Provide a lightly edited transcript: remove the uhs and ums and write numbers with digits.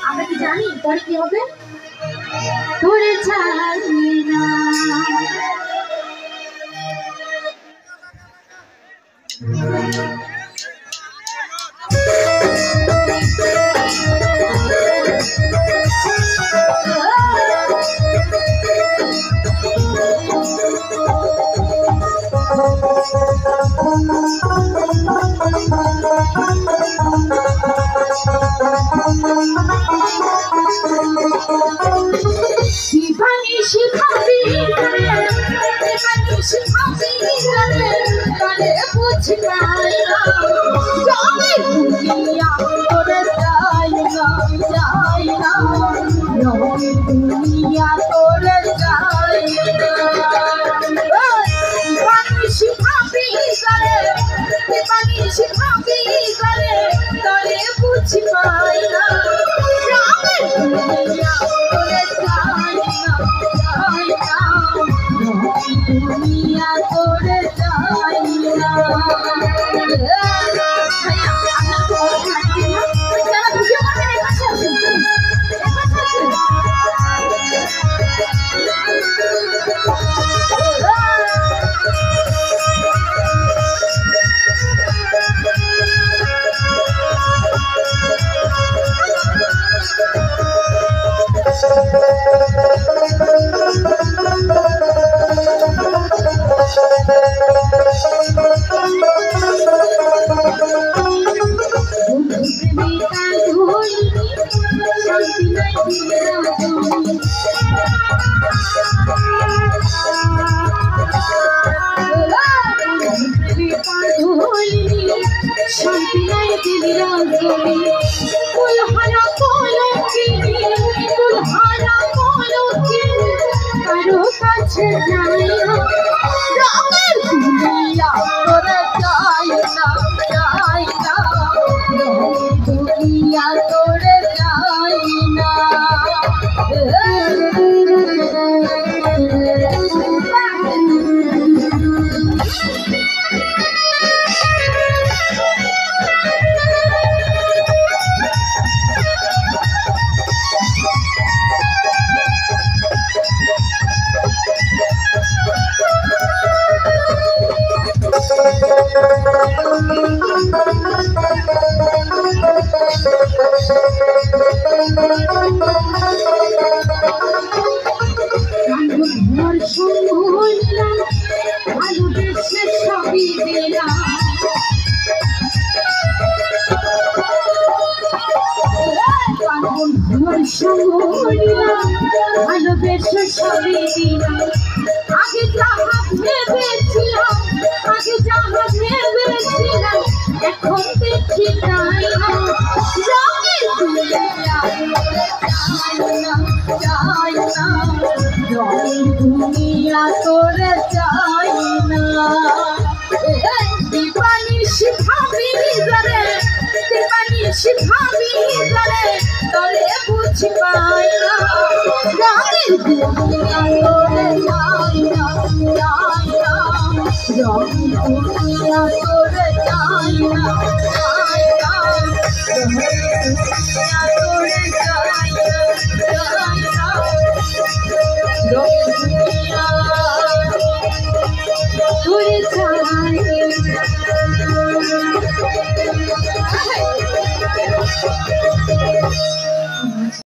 আমরা কি জানি পরে কি হবে? তোরে ছাড়ি না শিখাবি শিখাবি শিখাবি তারে বুঝি নাই যাবে দুনিয়া তোরে যাই না দুনিয়া তোরে যাই শিখাবি শিখাবি তারে বুঝি পাই না যাবে দুনিয়া তোরে যাই না দুনিয়া তোরে যাই না শান্তি নাই দিলি রাজনী কুলহারা কলঙ্কিনী কুলহারা কলঙ্কিনী কারো কাছে যাই না রঙের দুনিয়া তোরে যাই না দুনিয়া তোরে যাই না ভালোবেসে সবই দিলাম ভালোবেসে সবই দিলাম আগে যাহা ভেবেছিলাম এখন দেখি নাই দুনিয়া তোরে চাই না দিবানি শিখাবি